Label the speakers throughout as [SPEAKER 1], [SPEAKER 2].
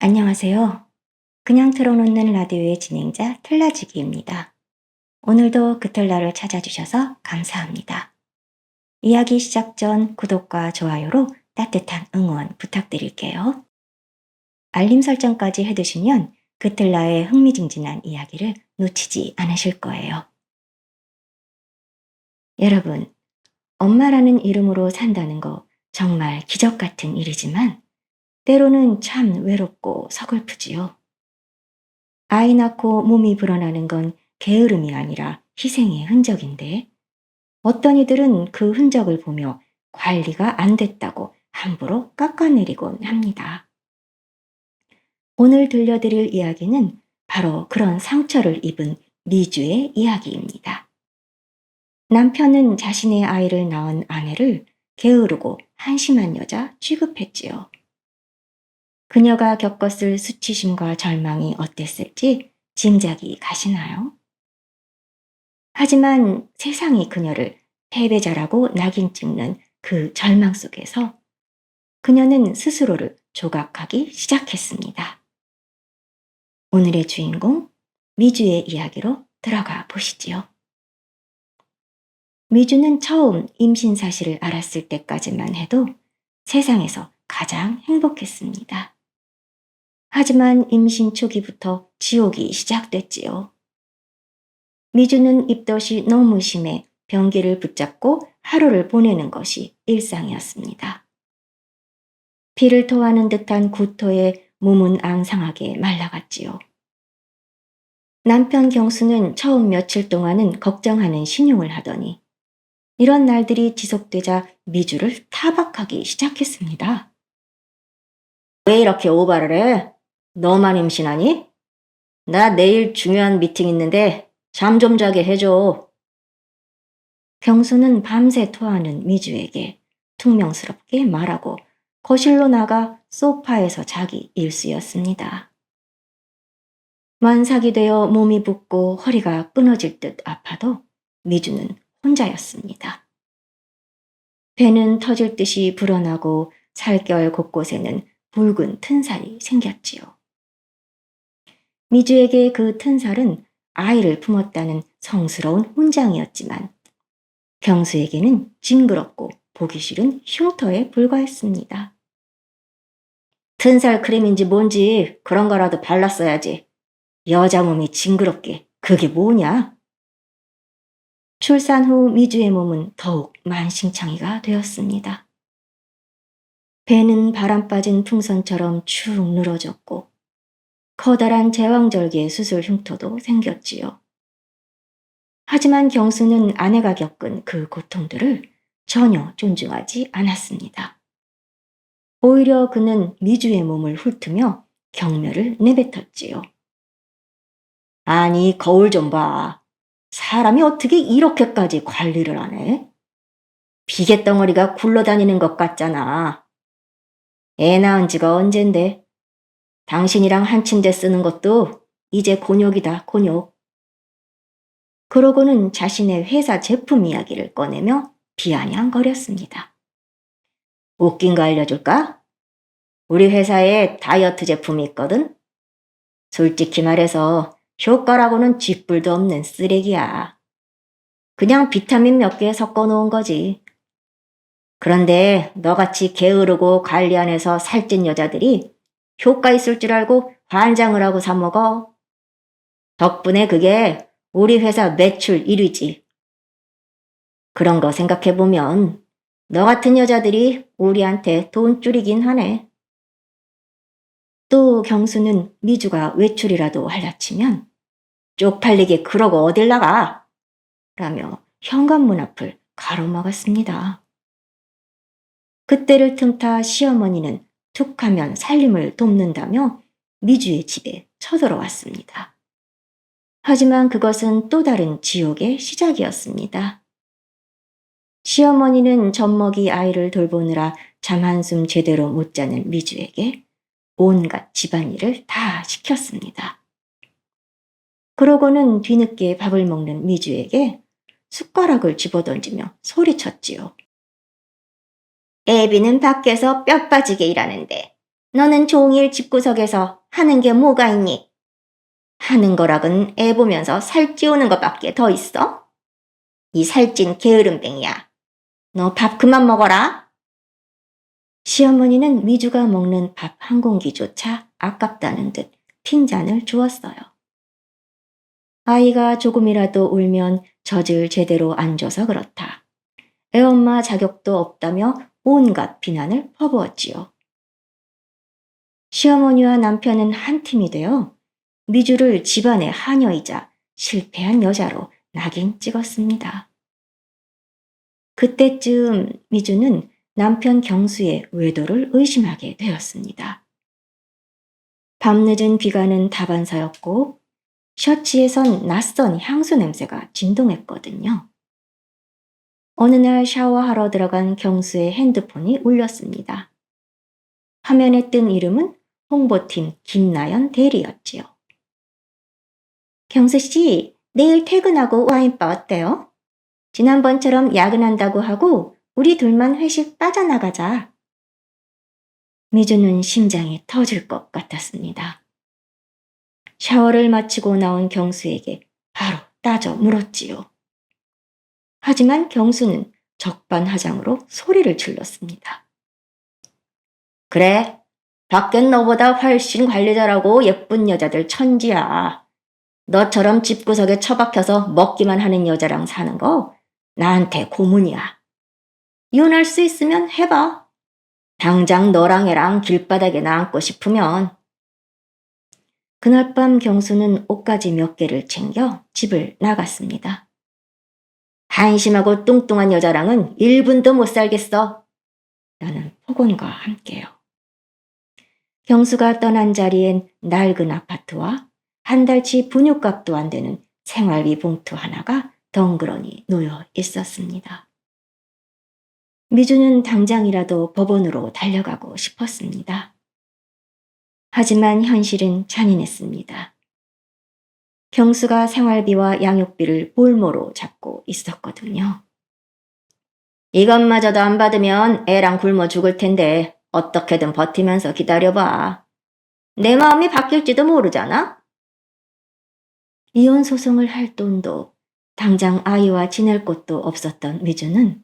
[SPEAKER 1] 안녕하세요. 그냥 틀어놓는 라디오의 진행자 틀라지기입니다. 오늘도 그 틀라를 찾아주셔서 감사합니다. 이야기 시작 전 구독과 좋아요로 따뜻한 응원 부탁드릴게요. 알림 설정까지 해두시면 그 틀라의 흥미진진한 이야기를 놓치지 않으실 거예요. 여러분, 엄마라는 이름으로 산다는 거 정말 기적 같은 일이지만 때로는 참 외롭고 서글프지요. 아이 낳고 몸이 불어나는 건 게으름이 아니라 희생의 흔적인데 어떤 이들은 그 흔적을 보며 관리가 안 됐다고 함부로 깎아내리곤 합니다. 오늘 들려드릴 이야기는 바로 그런 상처를 입은 미주의 이야기입니다. 남편은 자신의 아이를 낳은 아내를 게으르고 한심한 여자 취급했지요. 그녀가 겪었을 수치심과 절망이 어땠을지 짐작이 가시나요? 하지만 세상이 그녀를 패배자라고 낙인 찍는 그 절망 속에서 그녀는 스스로를 조각하기 시작했습니다. 오늘의 주인공 미주의 이야기로 들어가 보시지요. 미주는 처음 임신 사실을 알았을 때까지만 해도 세상에서 가장 행복했습니다. 하지만 임신 초기부터 지옥이 시작됐지요. 미주는 입덧이 너무 심해 변기를 붙잡고 하루를 보내는 것이 일상이었습니다. 피를 토하는 듯한 구토에 몸은 앙상하게 말라갔지요. 남편 경수는 처음 며칠 동안은 걱정하는 신용을 하더니 이런 날들이 지속되자 미주를 타박하기 시작했습니다. 왜 이렇게 오바를 해? 너만 임신하니? 나 내일 중요한 미팅 있는데 잠 좀 자게 해줘. 경수는 밤새 토하는 미주에게 퉁명스럽게 말하고 거실로 나가 소파에서 자기 일쑤였습니다. 만삭이 되어 몸이 붓고 허리가 끊어질 듯 아파도 미주는 혼자였습니다. 배는 터질 듯이 불어나고 살결 곳곳에는 붉은 튼살이 생겼지요. 미주에게 그 튼살은 아이를 품었다는 성스러운 훈장이었지만 경수에게는 징그럽고 보기 싫은 흉터에 불과했습니다. 튼살 크림인지 뭔지 그런 거라도 발랐어야지. 여자 몸이 징그럽게 그게 뭐냐? 출산 후 미주의 몸은 더욱 만신창이가 되었습니다. 배는 바람 빠진 풍선처럼 축 늘어졌고 커다란 제왕절개 수술 흉터도 생겼지요. 하지만 경수는 아내가 겪은 그 고통들을 전혀 존중하지 않았습니다. 오히려 그는 미주의 몸을 훑으며 경멸을 내뱉었지요. 아니, 거울 좀 봐. 사람이 어떻게 이렇게까지 관리를 하네? 비계덩어리가 굴러다니는 것 같잖아. 애 낳은 지가 언젠데. 당신이랑 한 침대 쓰는 것도 이제 곤욕이다, 곤욕. 그러고는 자신의 회사 제품 이야기를 꺼내며 비아냥거렸습니다. 웃긴 거 알려줄까? 우리 회사에 다이어트 제품이 있거든? 솔직히 말해서 효과라고는 쥐뿔도 없는 쓰레기야. 그냥 비타민 몇 개 섞어 놓은 거지. 그런데 너같이 게으르고 관리 안 해서 살찐 여자들이 효과 있을 줄 알고 환장을 하고 사 먹어. 덕분에 그게 우리 회사 매출 1위지. 그런 거 생각해보면 너 같은 여자들이 우리한테 돈 줄이긴 하네. 또 경수는 미주가 외출이라도 하려치면 쪽팔리게 그러고 어딜 나가? 라며 현관문 앞을 가로막았습니다. 그때를 틈타 시어머니는 툭하면 살림을 돕는다며 미주의 집에 쳐들어왔습니다. 하지만 그것은 또 다른 지옥의 시작이었습니다. 시어머니는 젖먹이 아이를 돌보느라 잠 한숨 제대로 못 자는 미주에게 온갖 집안일을 다 시켰습니다. 그러고는 뒤늦게 밥을 먹는 미주에게 숟가락을 집어던지며 소리쳤지요. 애비는 밖에서 뼈 빠지게 일하는데 너는 종일 집구석에서 하는 게 뭐가 있니? 하는 거락은 애 보면서 살찌우는 것밖에 더 있어? 이 살찐 게으름뱅이야. 너 밥 그만 먹어라. 시어머니는 미주가 먹는 밥 한 공기조차 아깝다는 듯 핀잔을 주었어요. 아이가 조금이라도 울면 젖을 제대로 안 줘서 그렇다. 애엄마 자격도 없다며 온갖 비난을 퍼부었지요. 시어머니와 남편은 한 팀이 되어 미주를 집안의 하녀이자 실패한 여자로 낙인 찍었습니다. 그때쯤 미주는 남편 경수의 외도를 의심하게 되었습니다. 밤늦은 귀가는 다반사였고 셔츠에선 낯선 향수 냄새가 진동했거든요. 어느 날 샤워하러 들어간 경수의 핸드폰이 울렸습니다. 화면에 뜬 이름은 홍보팀 김나연 대리였지요. 경수 씨, 내일 퇴근하고 와인바 어때요? 지난번처럼 야근한다고 하고 우리 둘만 회식 빠져나가자. 미주는 심장이 터질 것 같았습니다. 샤워를 마치고 나온 경수에게 바로 따져 물었지요. 하지만 경수는 적반하장으로 소리를 질렀습니다. 그래, 밖엔 너보다 훨씬 관리 잘하고 예쁜 여자들 천지야. 너처럼 집구석에 처박혀서 먹기만 하는 여자랑 사는 거 나한테 고문이야. 이혼할 수 있으면 해봐. 당장 너랑 애랑 길바닥에 앉고 싶으면. 그날 밤 경수는 옷가지 몇 개를 챙겨 집을 나갔습니다. 한심하고 뚱뚱한 여자랑은 1분도 못 살겠어. 라는 폭언과 함께요. 경수가 떠난 자리엔 낡은 아파트와 한 달치 분유값도 안 되는 생활비 봉투 하나가 덩그러니 놓여 있었습니다. 미주는 당장이라도 법원으로 달려가고 싶었습니다. 하지만 현실은 잔인했습니다. 경수가 생활비와 양육비를 볼모로 잡고 있었거든요. 이것마저도 안 받으면 애랑 굶어 죽을 텐데 어떻게든 버티면서 기다려봐. 내 마음이 바뀔지도 모르잖아? 이혼 소송을 할 돈도 당장 아이와 지낼 곳도 없었던 미주는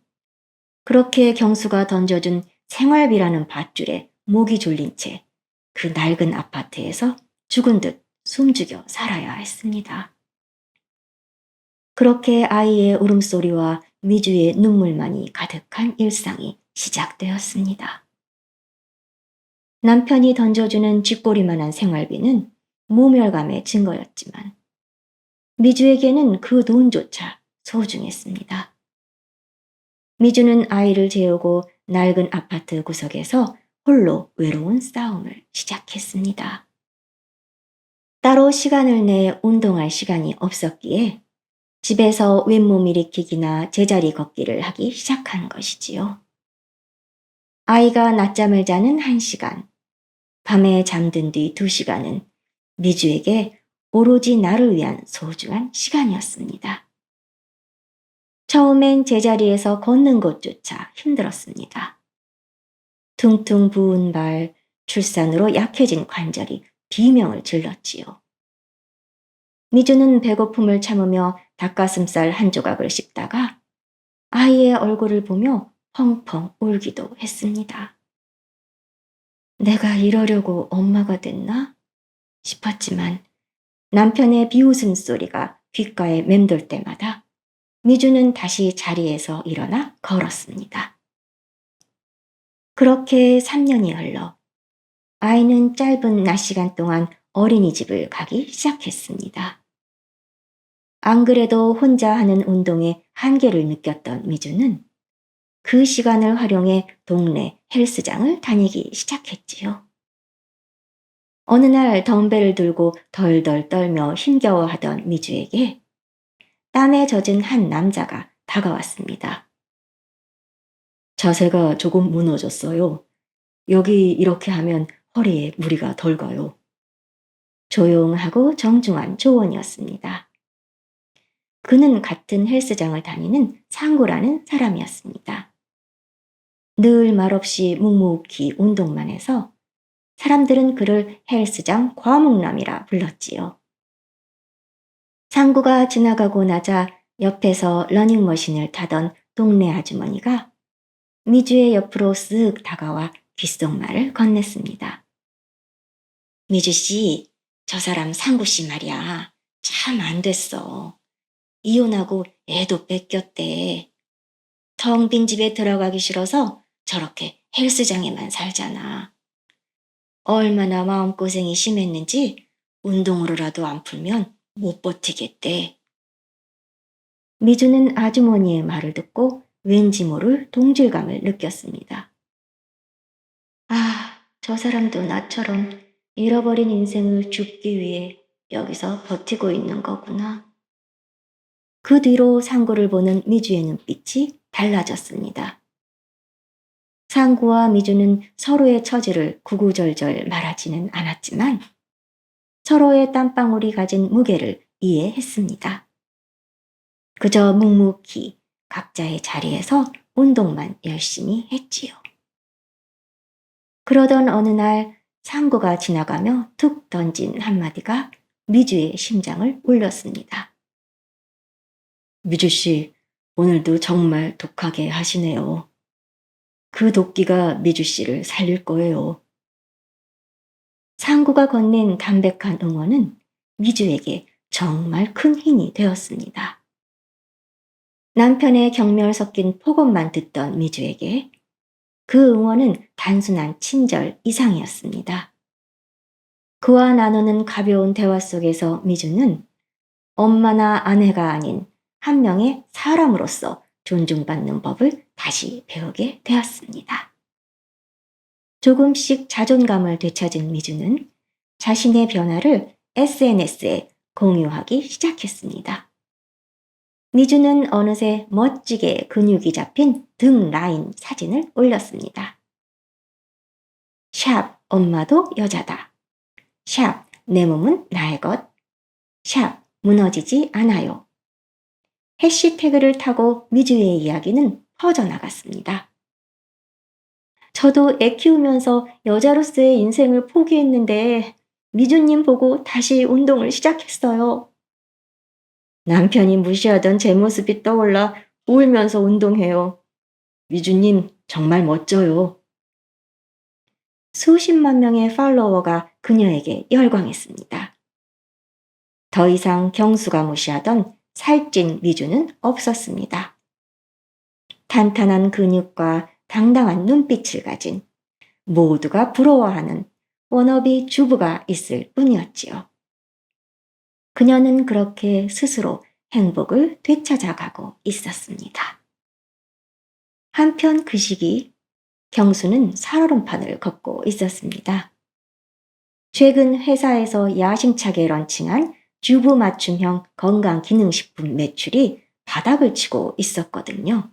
[SPEAKER 1] 그렇게 경수가 던져준 생활비라는 밧줄에 목이 졸린 채 그 낡은 아파트에서 죽은 듯 숨죽여 살아야 했습니다. 그렇게 아이의 울음소리와 미주의 눈물만이 가득한 일상이 시작되었습니다. 남편이 던져주는 쥐꼬리만한 생활비는 모멸감의 증거였지만 미주에게는 그 돈조차 소중했습니다. 미주는 아이를 재우고 낡은 아파트 구석에서 홀로 외로운 싸움을 시작했습니다. 따로 시간을 내 운동할 시간이 없었기에 집에서 윗몸 일으키기나 제자리 걷기를 하기 시작한 것이지요. 아이가 낮잠을 자는 1시간, 밤에 잠든 뒤 2시간은 미주에게 오로지 나를 위한 소중한 시간이었습니다. 처음엔 제자리에서 걷는 것조차 힘들었습니다. 퉁퉁 부은 발, 출산으로 약해진 관절이 비명을 질렀지요. 미주는 배고픔을 참으며 닭가슴살 한 조각을 씹다가 아이의 얼굴을 보며 펑펑 울기도 했습니다. 내가 이러려고 엄마가 됐나? 싶었지만 남편의 비웃음 소리가 귓가에 맴돌 때마다 미주는 다시 자리에서 일어나 걸었습니다. 그렇게 3년이 흘러 아이는 짧은 낮 시간 동안 어린이집을 가기 시작했습니다. 안 그래도 혼자 하는 운동에 한계를 느꼈던 미주는 그 시간을 활용해 동네 헬스장을 다니기 시작했지요. 어느 날 덤벨을 들고 덜덜 떨며 힘겨워하던 미주에게 땀에 젖은 한 남자가 다가왔습니다. 자세가 조금 무너졌어요. 여기 이렇게 하면 허리에 무리가 덜 가요. 조용하고 정중한 조언이었습니다. 그는 같은 헬스장을 다니는 상구라는 사람이었습니다. 늘 말없이 묵묵히 운동만 해서 사람들은 그를 헬스장 과묵남이라 불렀지요. 상구가 지나가고 나자 옆에서 러닝머신을 타던 동네 아주머니가 미주의 옆으로 쓱 다가와 귓속말을 건넸습니다. 미주 씨, 저 사람 상구 씨 말이야. 참 안 됐어. 이혼하고 애도 뺏겼대. 텅 빈 집에 들어가기 싫어서 저렇게 헬스장에만 살잖아. 얼마나 마음고생이 심했는지 운동으로라도 안 풀면 못 버티겠대. 미주는 아주머니의 말을 듣고 왠지 모를 동질감을 느꼈습니다. 아, 저 사람도 나처럼 잃어버린 인생을 줍기 위해 여기서 버티고 있는 거구나. 그 뒤로 상구를 보는 미주의 눈빛이 달라졌습니다. 상구와 미주는 서로의 처지를 구구절절 말하지는 않았지만 서로의 땀방울이 가진 무게를 이해했습니다. 그저 묵묵히 각자의 자리에서 운동만 열심히 했지요. 그러던 어느 날 상구가 지나가며 툭 던진 한마디가 미주의 심장을 울렸습니다. 미주 씨, 오늘도 정말 독하게 하시네요. 그 도끼가 미주 씨를 살릴 거예요. 상구가 건넨 담백한 응원은 미주에게 정말 큰 힘이 되었습니다. 남편의 경멸 섞인 폭언만 듣던 미주에게 그 응원은 단순한 친절 이상이었습니다. 그와 나누는 가벼운 대화 속에서 미주는 엄마나 아내가 아닌 한 명의 사람으로서 존중받는 법을 다시 배우게 되었습니다. 조금씩 자존감을 되찾은 미주는 자신의 변화를 SNS에 공유하기 시작했습니다. 미주는 어느새 멋지게 근육이 잡힌 등 라인 사진을 올렸습니다. 샵 엄마도 여자다. 샵 내 몸은 나의 것. 샵 무너지지 않아요. 해시태그를 타고 미주의 이야기는 퍼져나갔습니다. 저도 애 키우면서 여자로서의 인생을 포기했는데 미주님 보고 다시 운동을 시작했어요. 남편이 무시하던 제 모습이 떠올라 울면서 운동해요. 미주님 정말 멋져요. 수십만 명의 팔로워가 그녀에게 열광했습니다. 더 이상 경수가 무시하던 살찐 미주는 없었습니다. 탄탄한 근육과 당당한 눈빛을 가진 모두가 부러워하는 워너비 주부가 있을 뿐이었지요. 그녀는 그렇게 스스로 행복을 되찾아가고 있었습니다. 한편 그 시기 경수는 살얼음판을 걷고 있었습니다. 최근 회사에서 야심차게 런칭한 주부 맞춤형 건강기능식품 매출이 바닥을 치고 있었거든요.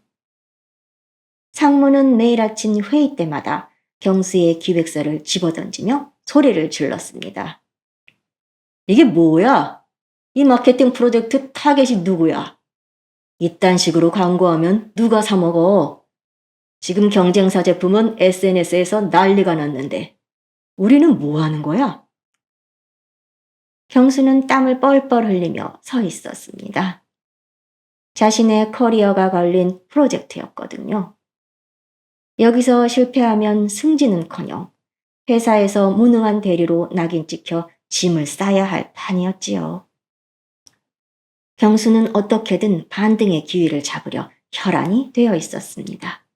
[SPEAKER 1] 상무는 매일 아침 회의 때마다 경수의 기획서를 집어던지며 소리를 질렀습니다. 이게 뭐야? 이 마케팅 프로젝트 타겟이 누구야? 이딴 식으로 광고하면 누가 사 먹어? 지금 경쟁사 제품은 SNS에서 난리가 났는데 우리는 뭐 하는 거야? 경수는 땀을 뻘뻘 흘리며 서 있었습니다. 자신의 커리어가 걸린 프로젝트였거든요. 여기서 실패하면 승진은커녕 회사에서 무능한 대리로 낙인 찍혀 짐을 싸야 할 판이었지요. 경수는 어떻게든 반등의 기회를 잡으려 혈안이 되어 있었습니다.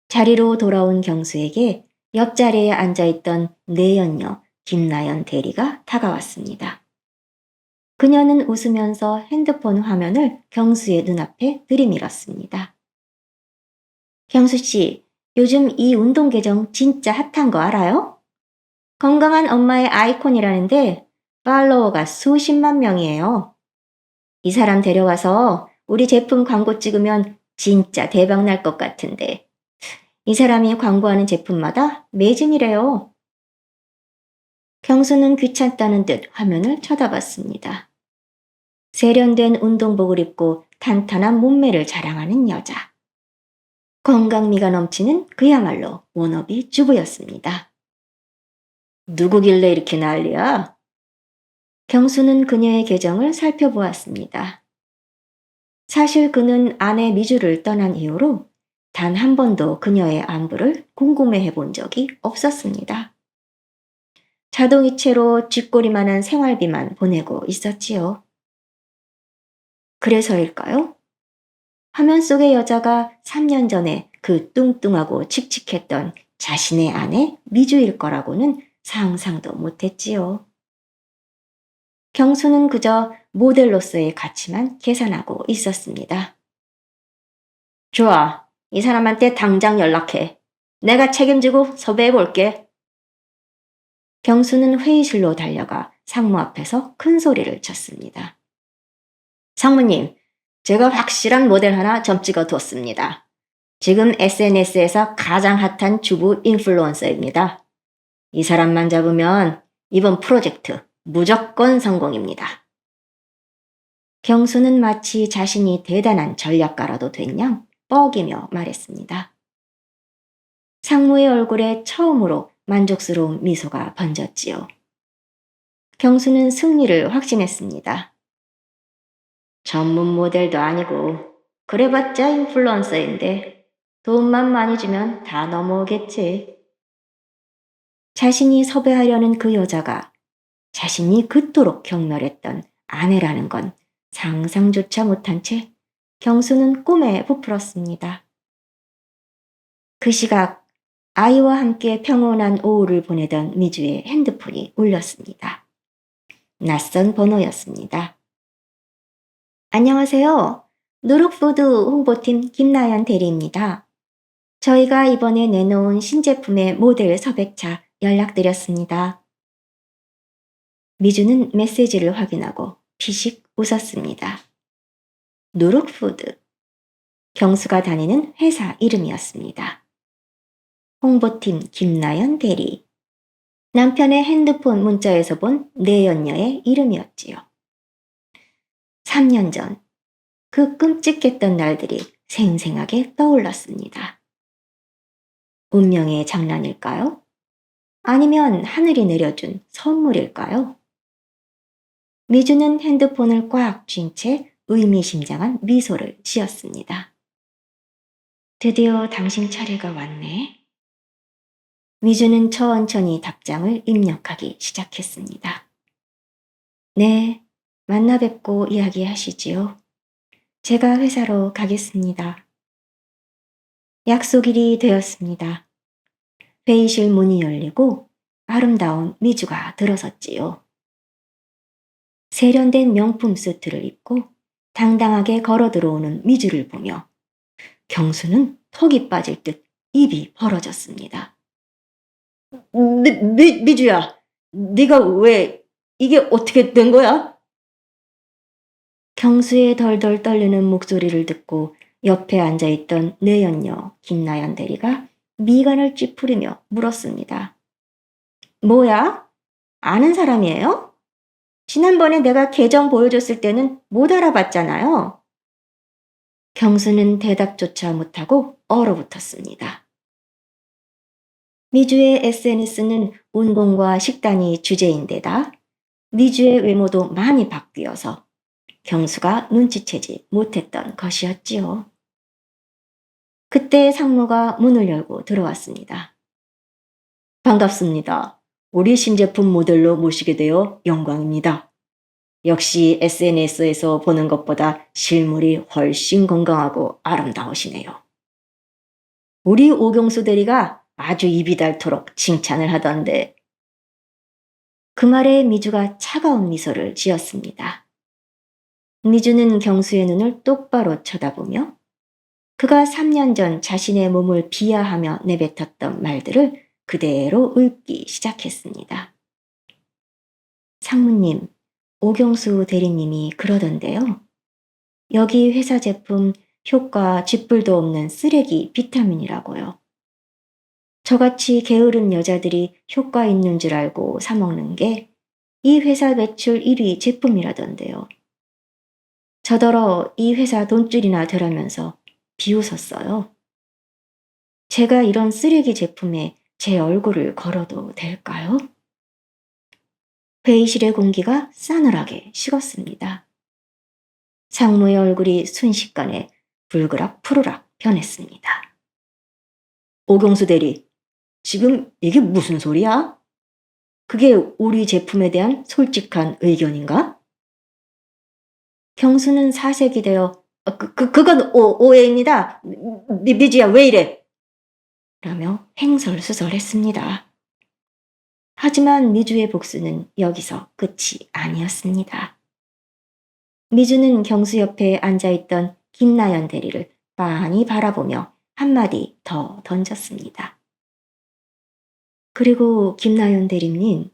[SPEAKER 1] 자리로 돌아온 경수에게 옆자리에 앉아있던 내연녀 김나연 대리가 다가왔습니다. 그녀는 웃으면서 핸드폰 화면을 경수의 눈앞에 들이밀었습니다. 경수 씨, 요즘 이 운동 계정 진짜 핫한 거 알아요? 건강한 엄마의 아이콘이라는데 팔로워가 수십만 명이에요. 이 사람 데려와서 우리 제품 광고 찍으면 진짜 대박 날 것 같은데 이 사람이 광고하는 제품마다 매진이래요. 경수는 귀찮다는 듯 화면을 쳐다봤습니다. 세련된 운동복을 입고 탄탄한 몸매를 자랑하는 여자. 건강미가 넘치는 그야말로 워너비 주부였습니다. 누구길래 이렇게 난리야? 경수는 그녀의 계정을 살펴보았습니다. 사실 그는 아내 미주를 떠난 이후로 단 한 번도 그녀의 안부를 궁금해 본 적이 없었습니다. 자동이체로 쥐꼬리만한 생활비만 보내고 있었지요. 그래서일까요? 화면 속의 여자가 3년 전에 그 뚱뚱하고 칙칙했던 자신의 아내 미주일 거라고는 상상도 못했지요. 경수는 그저 모델로서의 가치만 계산하고 있었습니다. 좋아. 이 사람한테 당장 연락해. 내가 책임지고 섭외해 볼게. 경수는 회의실로 달려가 상무 앞에서 큰 소리를 쳤습니다. 상무님, 제가 확실한 모델 하나 점 찍어 뒀습니다. 지금 SNS에서 가장 핫한 주부 인플루언서입니다. 이 사람만 잡으면 이번 프로젝트 무조건 성공입니다. 경수는 마치 자신이 대단한 전략가라도 된 양 뻐기며 말했습니다. 상무의 얼굴에 처음으로 만족스러운 미소가 번졌지요. 경수는 승리를 확신했습니다. 전문 모델도 아니고 그래봤자 인플루언서인데 돈만 많이 주면 다 넘어오겠지. 자신이 섭외하려는 그 여자가 자신이 그토록 경멸했던 아내라는 건 상상조차 못한 채 경수는 꿈에 부풀었습니다. 그 시각 아이와 함께 평온한 오후를 보내던 미주의 핸드폰이 울렸습니다. 낯선 번호였습니다. 안녕하세요. 누룩푸드 홍보팀 김나연 대리입니다. 저희가 이번에 내놓은 신제품의 모델 섭외차 연락드렸습니다. 미주는 메시지를 확인하고 피식 웃었습니다. 누룩푸드. 경수가 다니는 회사 이름이었습니다. 홍보팀 김나연 대리. 남편의 핸드폰 문자에서 본 내연녀의 이름이었지요. 3년 전, 그 끔찍했던 날들이 생생하게 떠올랐습니다. 운명의 장난일까요? 아니면 하늘이 내려준 선물일까요? 미주는 핸드폰을 꽉 쥔 채 의미심장한 미소를 지었습니다. 드디어 당신 차례가 왔네. 미주는 천천히 답장을 입력하기 시작했습니다. 네, 만나 뵙고 이야기하시지요. 제가 회사로 가겠습니다. 약속일이 되었습니다. 회의실 문이 열리고 아름다운 미주가 들어섰지요. 세련된 명품 수트를 입고 당당하게 걸어 들어오는 미주를 보며 경수는 턱이 빠질 듯 입이 벌어졌습니다. 미주야, 네가 왜 이게 어떻게 된 거야? 경수의 덜덜 떨리는 목소리를 듣고 옆에 앉아있던 내연녀 김나연 대리가 미간을 찌푸리며 물었습니다. 뭐야? 아는 사람이에요? 지난번에 내가 계정 보여줬을 때는 못 알아봤잖아요. 경수는 대답조차 못하고 얼어붙었습니다. 미주의 SNS는 운동과 식단이 주제인데다 미주의 외모도 많이 바뀌어서 경수가 눈치채지 못했던 것이었지요. 그때 상무가 문을 열고 들어왔습니다. 반갑습니다. 우리 신제품 모델로 모시게 되어 영광입니다. 역시 SNS에서 보는 것보다 실물이 훨씬 건강하고 아름다우시네요. 우리 오경수 대리가 아주 입이 닳도록 칭찬을 하던데. 그 말에 미주가 차가운 미소를 지었습니다. 미주는 경수의 눈을 똑바로 쳐다보며 그가 3년 전 자신의 몸을 비하하며 내뱉었던 말들을 그대로 읊기 시작했습니다. 상무님, 오경수 대리님이 그러던데요. 여기 회사 제품 효과 쥐뿔도 없는 쓰레기 비타민이라고요. 저같이 게으른 여자들이 효과 있는 줄 알고 사먹는 게 이 회사 매출 1위 제품이라던데요. 저더러 이 회사 돈줄이나 되라면서 비웃었어요. 제가 이런 쓰레기 제품에 제 얼굴을 걸어도 될까요? 회의실의 공기가 싸늘하게 식었습니다. 상무의 얼굴이 순식간에 불그락 푸르락 변했습니다. 오경수 대리, 지금 이게 무슨 소리야? 그게 우리 제품에 대한 솔직한 의견인가? 경수는 사색이 되어 그건 오해입니다. 미주야 왜 이래? 라며 횡설수설했습니다. 하지만 미주의 복수는 여기서 끝이 아니었습니다. 미주는 경수 옆에 앉아있던 김나연 대리를 빤히 바라보며 한마디 더 던졌습니다. 그리고 김나연 대리님,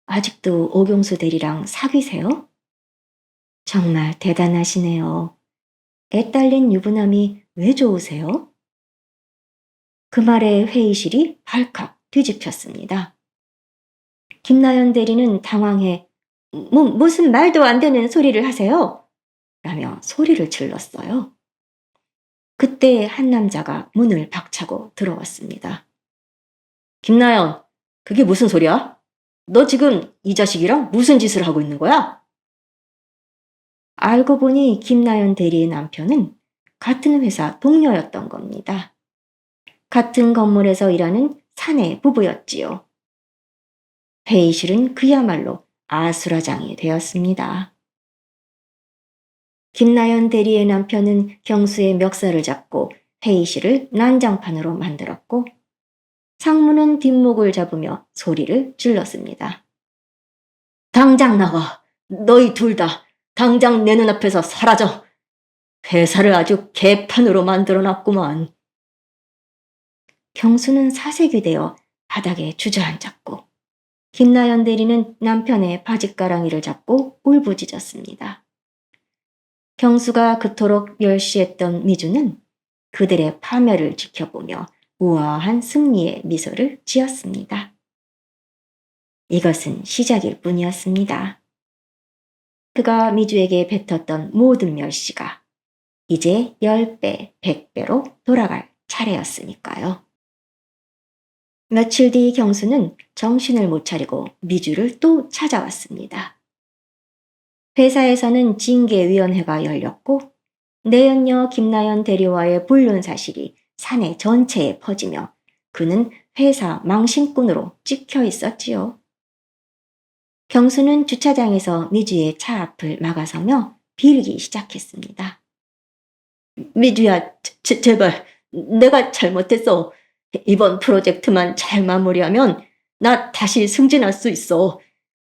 [SPEAKER 1] 아직도 오경수 대리랑 사귀세요? 정말 대단하시네요. 애 딸린 유부남이 왜 좋으세요? 그 말에 회의실이 발칵 뒤집혔습니다. 김나연 대리는 당황해 무슨 말도 안 되는 소리를 하세요? 라며 소리를 질렀어요. 그때 한 남자가 문을 박차고 들어왔습니다. 김나연, 그게 무슨 소리야? 너 지금 이 자식이랑 무슨 짓을 하고 있는 거야? 알고 보니 김나연 대리의 남편은 같은 회사 동료였던 겁니다. 같은 건물에서 일하는 사내 부부였지요. 회의실은 그야말로 아수라장이 되었습니다. 김나연 대리의 남편은 경수의 멱살을 잡고 회의실을 난장판으로 만들었고 상무는 뒷목을 잡으며 소리를 질렀습니다. 당장 나와. 너희 둘 다 당장 내 눈앞에서 사라져. 회사를 아주 개판으로 만들어놨구만. 경수는 사색이 되어 바닥에 주저앉았고 김나연 대리는 남편의 바짓가랑이를 잡고 울부짖었습니다. 경수가 그토록 멸시했던 미주는 그들의 파멸을 지켜보며 우아한 승리의 미소를 지었습니다. 이것은 시작일 뿐이었습니다. 그가 미주에게 뱉었던 모든 멸시가 이제 10배, 100배로 돌아갈 차례였으니까요. 며칠 뒤 경수는 정신을 못 차리고 미주를 또 찾아왔습니다. 회사에서는 징계위원회가 열렸고 내연녀 김나연 대리와의 불륜 사실이 사내 전체에 퍼지며 그는 회사 망신꾼으로 찍혀 있었지요. 경수는 주차장에서 미주의 차 앞을 막아서며 빌기 시작했습니다. 미주야, 제발 내가 잘못했어. 이번 프로젝트만 잘 마무리하면 나 다시 승진할 수 있어.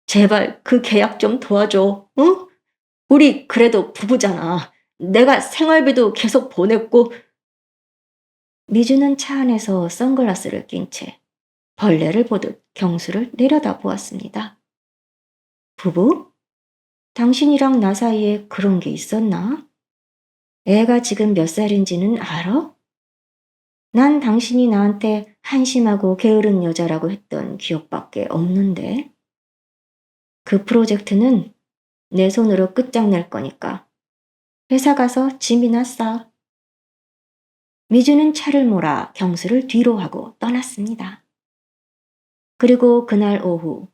[SPEAKER 1] 제발 그 계약 좀 도와줘. 응? 우리 그래도 부부잖아. 내가 생활비도 계속 보냈고. 미주는 차 안에서 선글라스를 낀 채 벌레를 보듯 경수를 내려다 보았습니다. 부부? 당신이랑 나 사이에 그런 게 있었나? 애가 지금 몇 살인지는 알아? 난 당신이 나한테 한심하고 게으른 여자라고 했던 기억밖에 없는데. 그 프로젝트는 내 손으로 끝장낼 거니까 회사 가서 짐이나 싸. 미주는 차를 몰아 경수를 뒤로 하고 떠났습니다. 그리고 그날 오후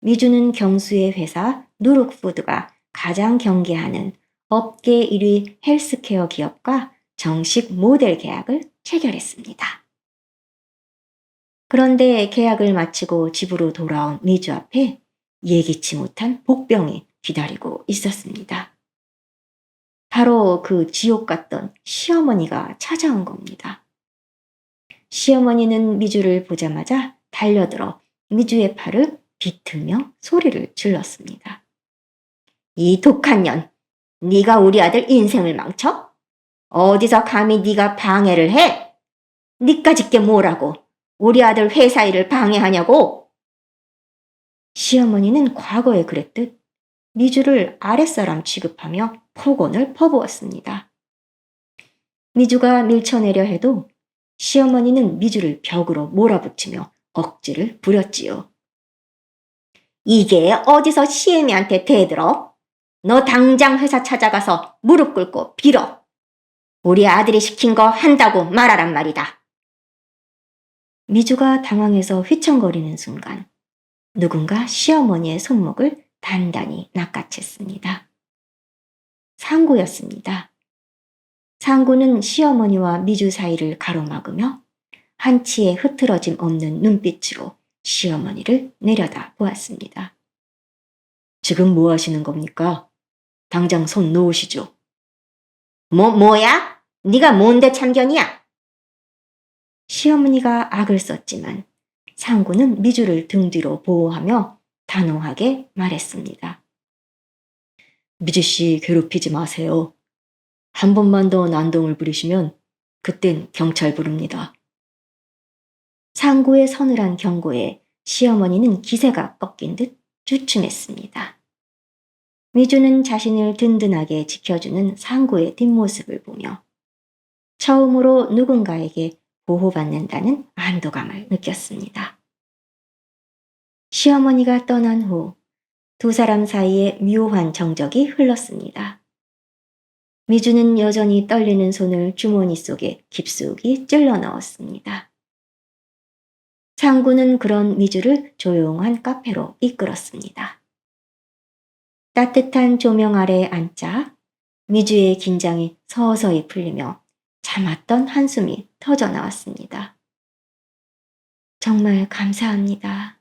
[SPEAKER 1] 미주는 경수의 회사 누룩푸드가 가장 경계하는 업계 1위 헬스케어 기업과 정식 모델 계약을 체결했습니다. 그런데 계약을 마치고 집으로 돌아온 미주 앞에 예기치 못한 복병이 기다리고 있었습니다. 바로 그 지옥 같던 시어머니가 찾아온 겁니다. 시어머니는 미주를 보자마자 달려들어 미주의 팔을 비틀며 소리를 질렀습니다. 이 독한 년, 네가 우리 아들 인생을 망쳐? 어디서 감히 네가 방해를 해? 니까짓 게 뭐라고 우리 아들 회사 일을 방해하냐고? 시어머니는 과거에 그랬듯 미주를 아랫사람 취급하며 폭언을 퍼부었습니다. 미주가 밀쳐내려 해도 시어머니는 미주를 벽으로 몰아붙이며 억지를 부렸지요. 이게 어디서 시애미한테 대들어? 너 당장 회사 찾아가서 무릎 꿇고 빌어. 우리 아들이 시킨 거 한다고 말하란 말이다. 미주가 당황해서 휘청거리는 순간 누군가 시어머니의 손목을 단단히 낚아챘습니다. 상구였습니다. 상구는 시어머니와 미주 사이를 가로막으며 한치의 흐트러짐 없는 눈빛으로 시어머니를 내려다 보았습니다. 지금 뭐 하시는 겁니까? 당장 손 놓으시죠. 뭐야? 네가 뭔데 참견이야? 시어머니가 악을 썼지만 상구는 미주를 등 뒤로 보호하며 단호하게 말했습니다. 미주 씨 괴롭히지 마세요. 한 번만 더 난동을 부리시면 그땐 경찰 부릅니다. 상구의 서늘한 경고에 시어머니는 기세가 꺾인 듯 주춤했습니다. 미주는 자신을 든든하게 지켜주는 상구의 뒷모습을 보며 처음으로 누군가에게 보호받는다는 안도감을 느꼈습니다. 시어머니가 떠난 후 두 사람 사이에 묘한 정적이 흘렀습니다. 미주는 여전히 떨리는 손을 주머니 속에 깊숙이 찔러 넣었습니다. 상구는 그런 미주를 조용한 카페로 이끌었습니다. 따뜻한 조명 아래에 앉자 미주의 긴장이 서서히 풀리며 참았던 한숨이 터져 나왔습니다. 정말 감사합니다.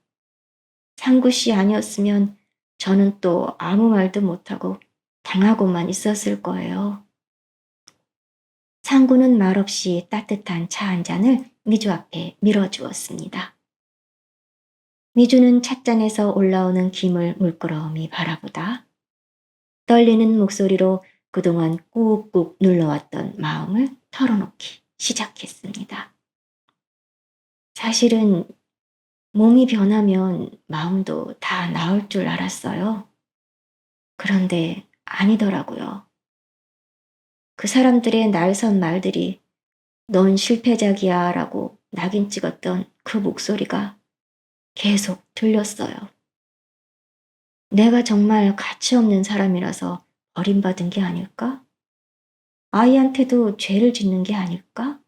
[SPEAKER 1] 상구 씨 아니었으면 저는 또 아무 말도 못하고 당하고만 있었을 거예요. 상구는 말없이 따뜻한 차 한 잔을 미주 앞에 밀어주었습니다. 미주는 찻잔에서 올라오는 김을 물끄러미 바라보다 떨리는 목소리로 그동안 꾹꾹 눌러왔던 마음을 털어놓기 시작했습니다. 사실은 몸이 변하면 마음도 다 나을 줄 알았어요. 그런데 아니더라고요. 그 사람들의 날선 말들이 넌 실패작이야 라고 낙인 찍었던 그 목소리가 계속 들렸어요. 내가 정말 가치 없는 사람이라서 버림받은 게 아닐까? 아이한테도 죄를 짓는 게 아닐까?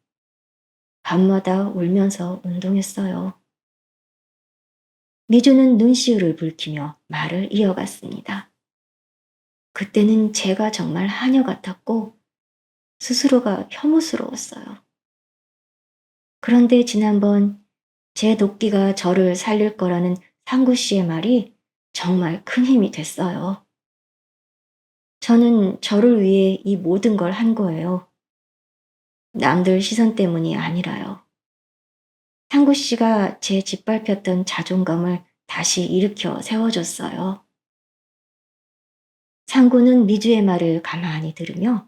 [SPEAKER 1] 밤마다 울면서 운동했어요. 미주는 눈시울을 붉히며 말을 이어갔습니다. 그때는 제가 정말 하녀 같았고 스스로가 혐오스러웠어요. 그런데 지난번 제 도끼가 저를 살릴 거라는 상구 씨의 말이 정말 큰 힘이 됐어요. 저는 저를 위해 이 모든 걸 한 거예요. 남들 시선 때문이 아니라요. 상구 씨가 제 짓밟혔던 자존감을 다시 일으켜 세워줬어요. 상구는 미주의 말을 가만히 들으며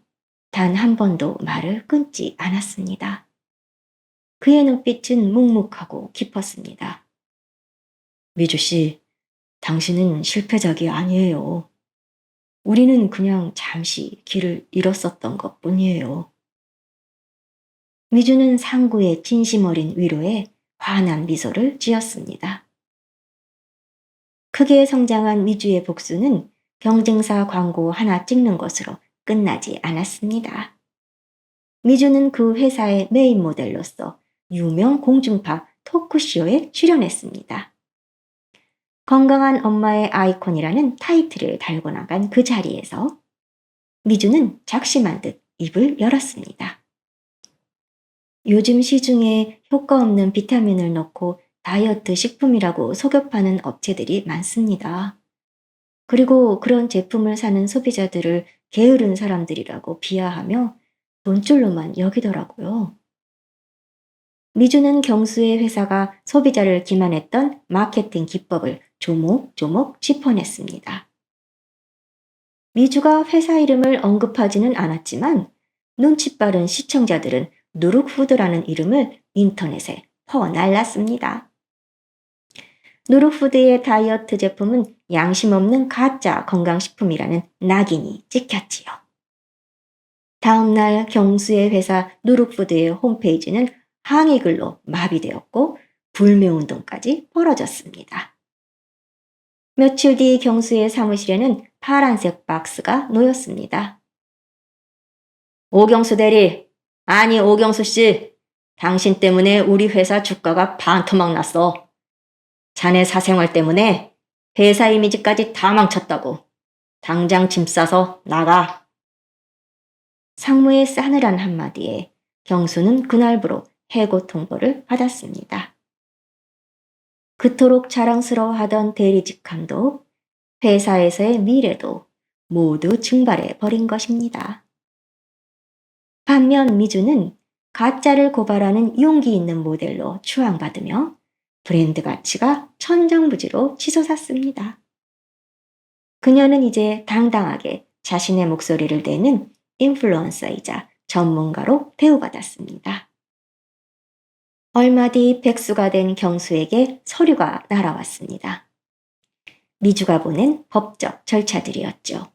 [SPEAKER 1] 단 한 번도 말을 끊지 않았습니다. 그의 눈빛은 묵묵하고 깊었습니다. 미주 씨, 당신은 실패작이 아니에요. 우리는 그냥 잠시 길을 잃었었던 것 뿐이에요. 미주는 상구의 진심 어린 위로에 환한 미소를 지었습니다. 크게 성장한 미주의 복수는 경쟁사 광고 하나 찍는 것으로 끝나지 않았습니다. 미주는 그 회사의 메인 모델로서 유명 공중파 토크쇼에 출연했습니다. 건강한 엄마의 아이콘이라는 타이틀을 달고 나간 그 자리에서 미주는 작심한 듯 입을 열었습니다. 요즘 시중에 효과 없는 비타민을 넣고 다이어트 식품이라고 속여 파는 업체들이 많습니다. 그리고 그런 제품을 사는 소비자들을 게으른 사람들이라고 비하하며 돈줄로만 여기더라고요. 미주는 경수의 회사가 소비자를 기만했던 마케팅 기법을 조목조목 짚어냈습니다. 미주가 회사 이름을 언급하지는 않았지만 눈치 빠른 시청자들은 누룩푸드라는 이름을 인터넷에 퍼날랐습니다. 누룩푸드의 다이어트 제품은 양심 없는 가짜 건강식품이라는 낙인이 찍혔지요. 다음날 경수의 회사 누룩푸드의 홈페이지는 항의글로 마비되었고 불매운동까지 벌어졌습니다. 며칠 뒤 경수의 사무실에는 파란색 박스가 놓였습니다. 오경수 대리, 아니 오경수 씨, 당신 때문에 우리 회사 주가가 반토막 났어. 자네 사생활 때문에 회사 이미지까지 다 망쳤다고. 당장 짐 싸서 나가. 상무의 싸늘한 한마디에 경수는 그날부로 해고 통보를 받았습니다. 그토록 자랑스러워하던 대리직함도 회사에서의 미래도 모두 증발해 버린 것입니다. 반면 미주는 가짜를 고발하는 용기 있는 모델로 추앙받으며 브랜드 가치가 천정부지로 치솟았습니다. 그녀는 이제 당당하게 자신의 목소리를 내는 인플루언서이자 전문가로 대우받았습니다. 얼마 뒤 백수가 된 경수에게 서류가 날아왔습니다. 미주가 보낸 법적 절차들이었죠.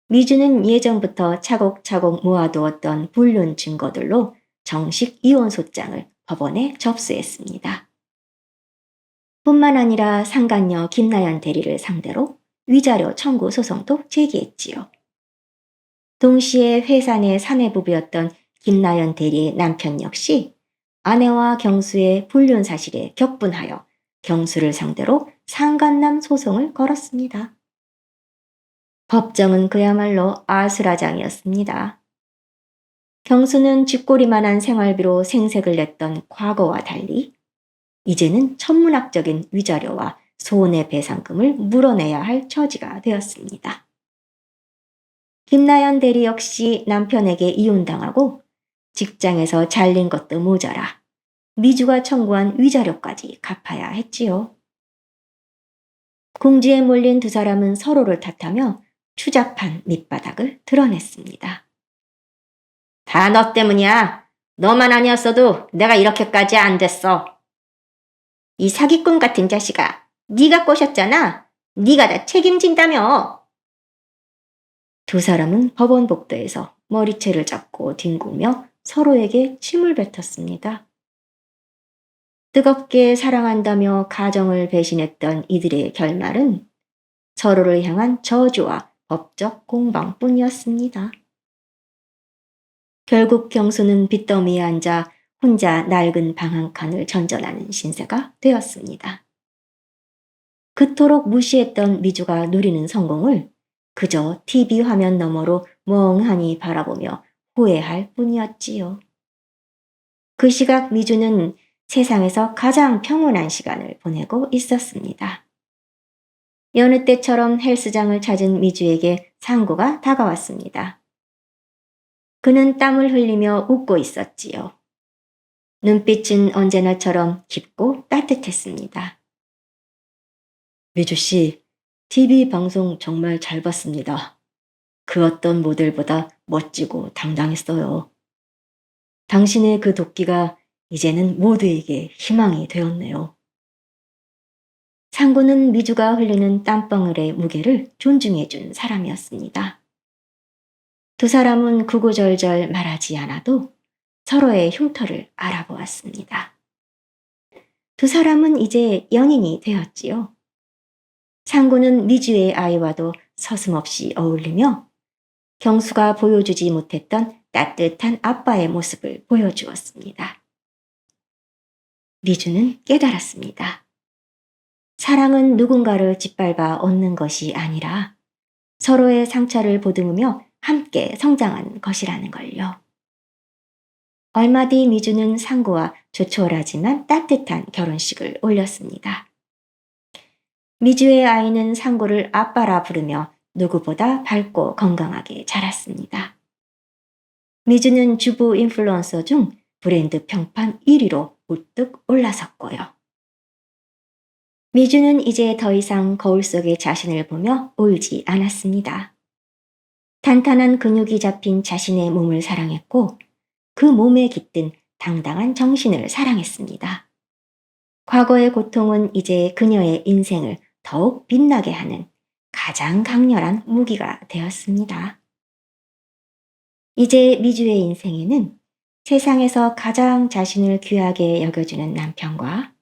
[SPEAKER 1] 미주는 예전부터 차곡차곡 모아두었던 불륜 증거들로 정식 이혼 소장을 법원에 접수했습니다. 뿐만 아니라 상간녀 김나연 대리를 상대로 위자료 청구 소송도 제기했지요. 동시에 회사 내 사내부부였던 김나연 대리의 남편 역시 아내와 경수의 불륜 사실에 격분하여 경수를 상대로 상간남 소송을 걸었습니다. 법정은 그야말로 아수라장이었습니다. 경수는 쥐꼬리만한 생활비로 생색을 냈던 과거와 달리 이제는 천문학적인 위자료와 손해배상금을 물어내야 할 처지가 되었습니다. 김나연 대리 역시 남편에게 이혼당하고 직장에서 잘린 것도 모자라 미주가 청구한 위자료까지 갚아야 했지요. 궁지에 몰린 두 사람은 서로를 탓하며 추잡한 밑바닥을 드러냈습니다. 다 너 때문이야. 너만 아니었어도 내가 이렇게까지 안 됐어. 이 사기꾼 같은 자식아, 네가 꼬셨잖아. 네가 다 책임진다며. 두 사람은 법원 복도에서 머리채를 잡고 뒹구며 서로에게 침을 뱉었습니다. 뜨겁게 사랑한다며 가정을 배신했던 이들의 결말은 서로를 향한 저주와 법적 공방뿐이었습니다. 결국 경수는 빚더미에 앉아 혼자 낡은 방 한 칸을 전전하는 신세가 되었습니다. 그토록 무시했던 미주가 누리는 성공을 그저 TV 화면 너머로 멍하니 바라보며 후회할 뿐이었지요. 그 시각 미주는 세상에서 가장 평온한 시간을 보내고 있었습니다. 여느 때처럼 헬스장을 찾은 미주에게 상구가 다가왔습니다. 그는 땀을 흘리며 웃고 있었지요. 눈빛은 언제나처럼 깊고 따뜻했습니다. 미주 씨, TV 방송 정말 잘 봤습니다. 그 어떤 모델보다 멋지고 당당했어요. 당신의 그 도끼가 이제는 모두에게 희망이 되었네요. 상구는 미주가 흘리는 땀방울의 무게를 존중해준 사람이었습니다. 두 사람은 구구절절 말하지 않아도 서로의 흉터를 알아보았습니다. 두 사람은 이제 연인이 되었지요. 상구는 미주의 아이와도 서슴없이 어울리며 경수가 보여주지 못했던 따뜻한 아빠의 모습을 보여주었습니다. 미주는 깨달았습니다. 사랑은 누군가를 짓밟아 얻는 것이 아니라 서로의 상처를 보듬으며 함께 성장하는 것이라는 걸요. 얼마 뒤 미주는 상구와 조촐하지만 따뜻한 결혼식을 올렸습니다. 미주의 아이는 상구를 아빠라 부르며 누구보다 밝고 건강하게 자랐습니다. 미주는 주부 인플루언서 중 브랜드 평판 1위로 우뚝 올라섰고요. 미주는 이제 더 이상 거울 속의 자신을 보며 울지 않았습니다. 탄탄한 근육이 잡힌 자신의 몸을 사랑했고 그 몸에 깃든 당당한 정신을 사랑했습니다. 과거의 고통은 이제 그녀의 인생을 더욱 빛나게 하는 가장 강렬한 무기가 되었습니다. 이제 미주의 인생에는 세상에서 가장 자신을 귀하게 여겨주는 남편과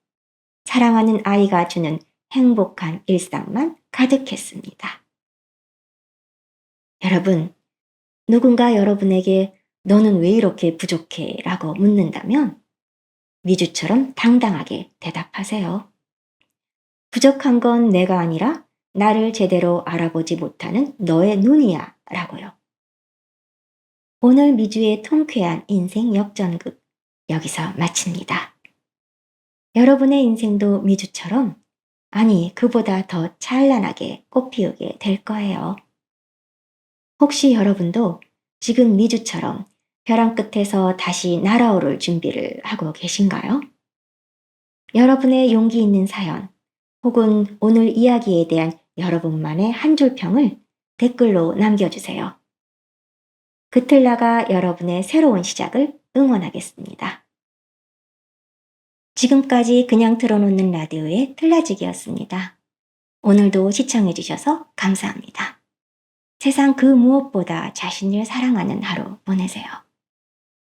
[SPEAKER 1] 사랑하는 아이가 주는 행복한 일상만 가득했습니다. 여러분, 누군가 여러분에게 너는 왜 이렇게 부족해? 라고 묻는다면 미주처럼 당당하게 대답하세요. 부족한 건 내가 아니라 나를 제대로 알아보지 못하는 너의 눈이야 라고요. 오늘 미주의 통쾌한 인생 역전극 여기서 마칩니다. 여러분의 인생도 미주처럼 아니 그보다 더 찬란하게 꽃피우게 될 거예요. 혹시 여러분도 지금 미주처럼 벼랑 끝에서 다시 날아오를 준비를 하고 계신가요? 여러분의 용기 있는 사연 혹은 오늘 이야기에 대한 여러분만의 한 줄 평을 댓글로 남겨주세요. 그틀나가 여러분의 새로운 시작을 응원하겠습니다. 지금까지 그냥 틀어놓는 라디오의 틀라지기였습니다. 오늘도 시청해주셔서 감사합니다. 세상 그 무엇보다 자신을 사랑하는 하루 보내세요.